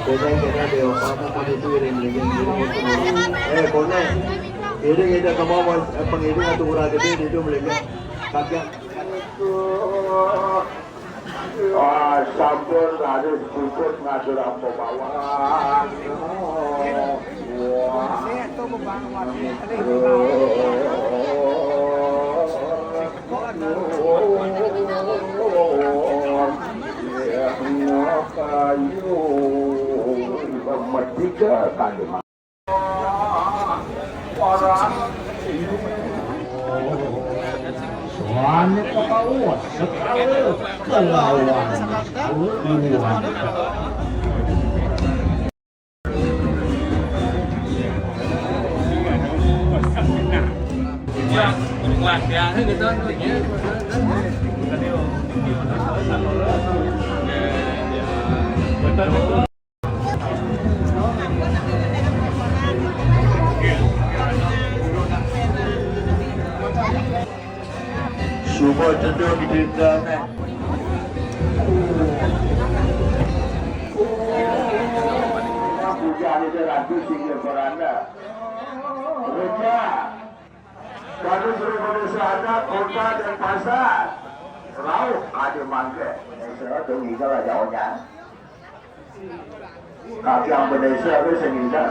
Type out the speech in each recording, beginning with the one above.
Kena dia apa pun itu yang konek. Ini kamu mau pengiring atau urang gede itu mereka kakek. Sampun harus cukup ngatur apa bawaan. Kayu bertiga kali orang soalnya ketahuan sekali kelawan semua cenderung diceritakan. Puja ada ratu sehingga beranda. Raja, kami berbeda ada kota dan pasar. Laut ada mangga. Saya tu tinggal aja orang. Kaki yang berdesa itu sehingga.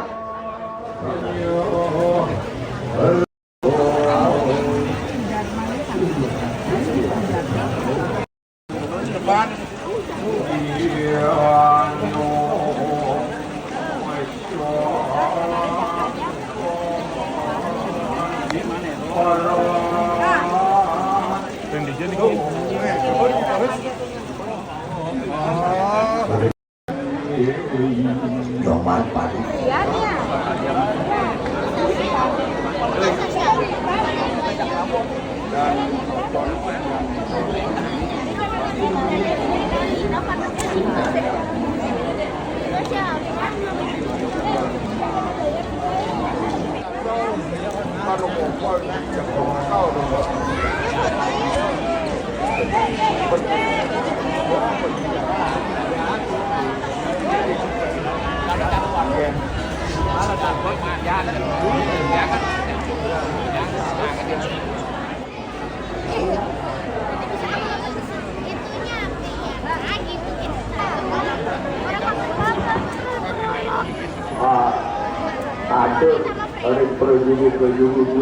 Ada hari perjuangan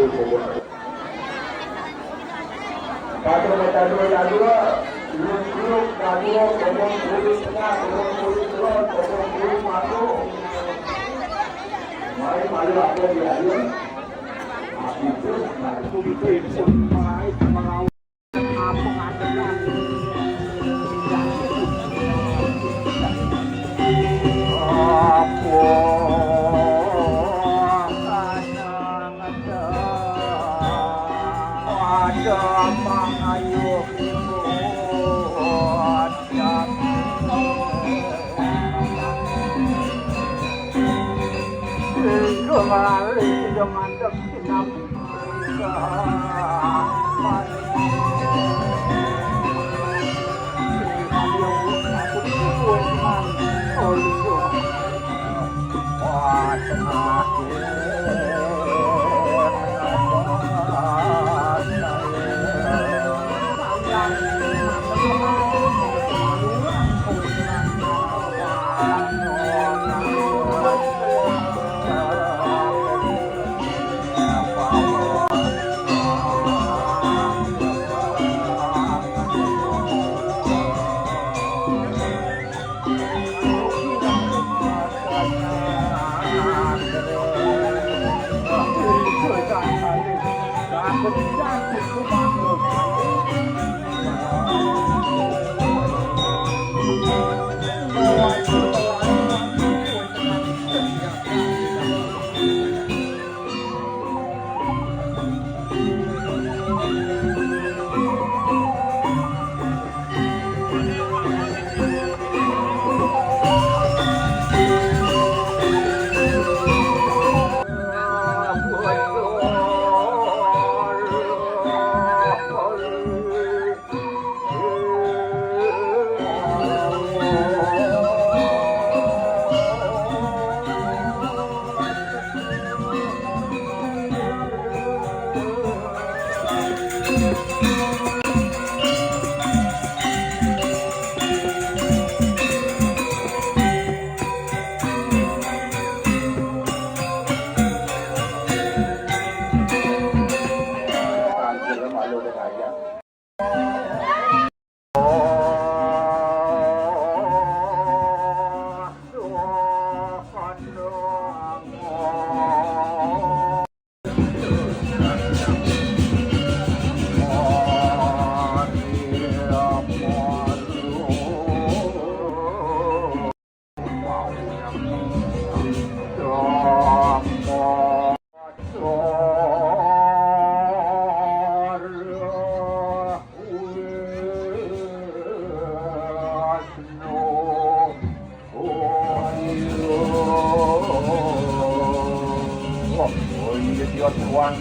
ยศวัน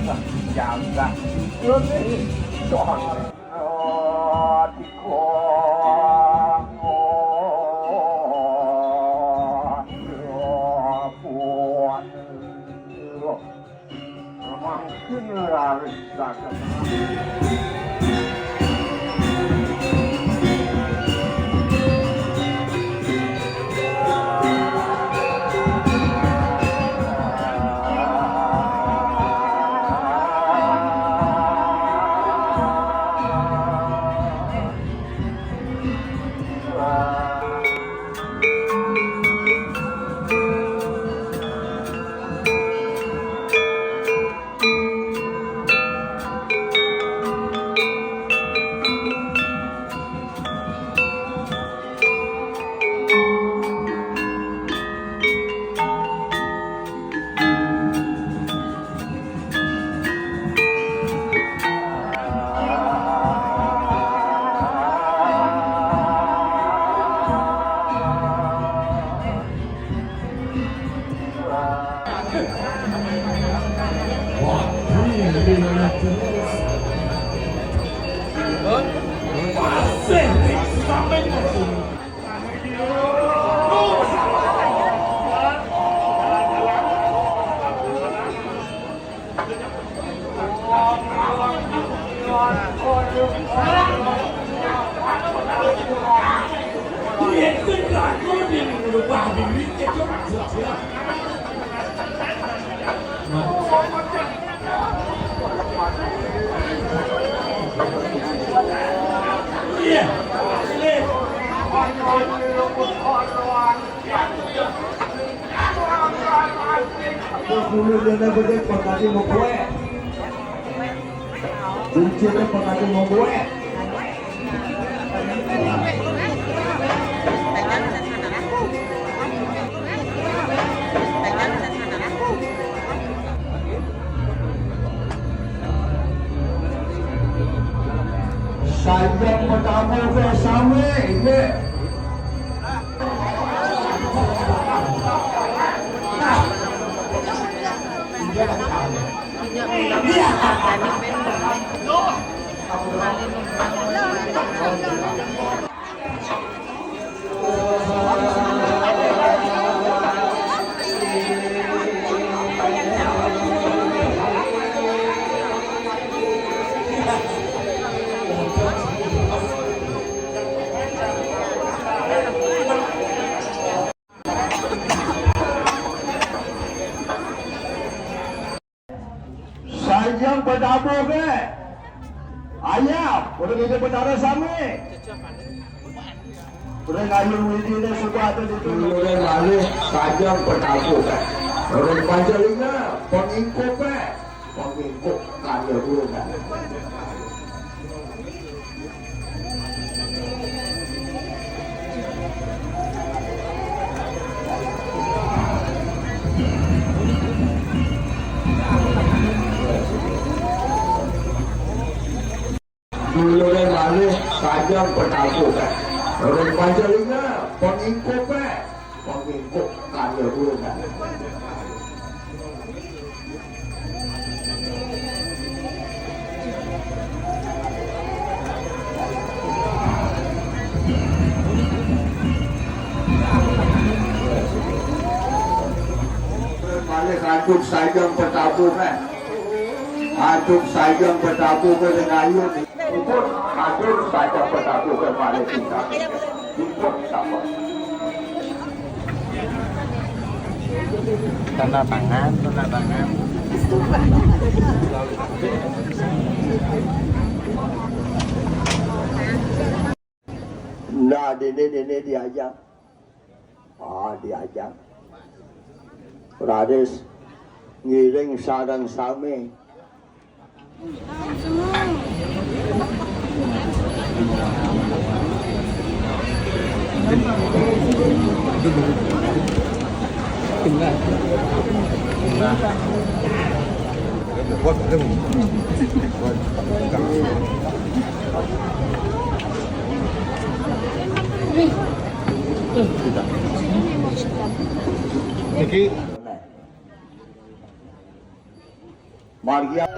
อย่างกันเรื่องนี้สอนที่คอปวดมันขึ้นราสักKemudian berdebat pengganti mau gue, kuncinya pengganti mau gue. Saya pertama bersama ini. Sayang berdabu ke ayam, udah kita berdarah sami. Udah ngayun widi dah sudah ada di tu. Udah lalu sayang berdabu ke. Orang Panjalinga pengikut ke, pengikut kaya dulu kan. Dulu dan lalu sajam bertabukan. Orang Panjalinga pengikut kaya dulu kan. Balik aduk sajam bertabukan. Aduk sajam bertabukan dengan ayun. Ikut hadir saja bertabuh ke Malaysia. Ikut sama. Tanda tangan. Nah, ini diajak. Diajak. Radis ngiring sarang sami. Maria.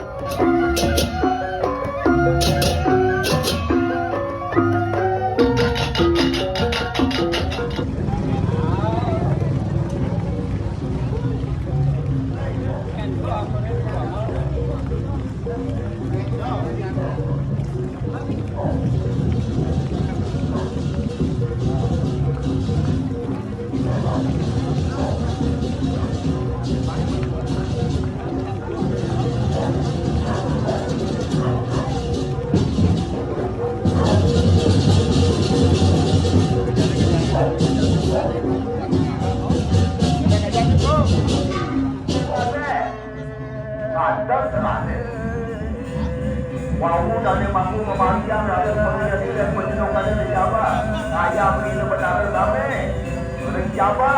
Wau dari mampu memanjang dari penjadi dan penjenungan dari Jawa. Saya begini benar damai dari Jawa.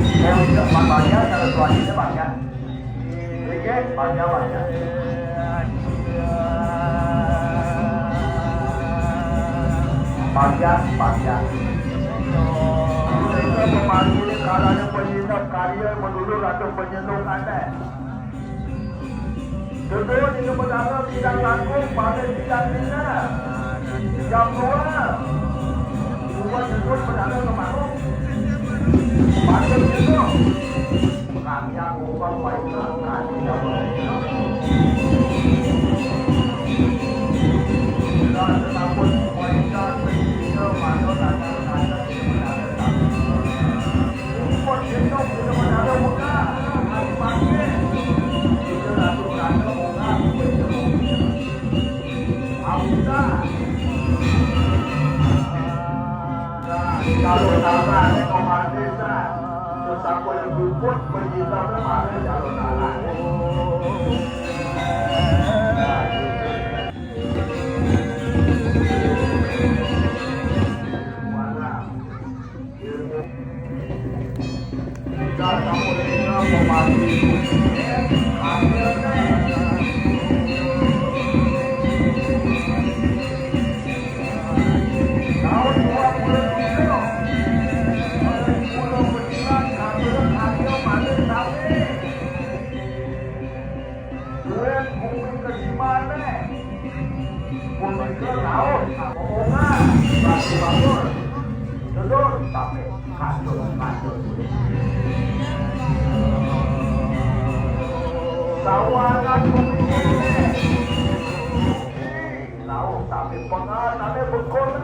Saya udah banyak kalau suaminya banyak. Oke, banyak. Banyak. Mereka memanggil kalanya penyinap karya menurut atau penyenung aneh. Kedua di pertama bidang langsung pada bidang dina. Jam 2 judul pertama kemaruk. Pada judul kami yang ubah baiklah kami yang dan tetapun wanita berbeda pada tanda-tanda sebenarnya. Import jendong sudah menara muka. Pagi-pagi kita lakukan kalau tanah komandesa sesama yang luput berjita kemarin kalau tanah mana ilmu kita sama komandesa Sawangan pemimpin laut tapi pengat, tapi berkota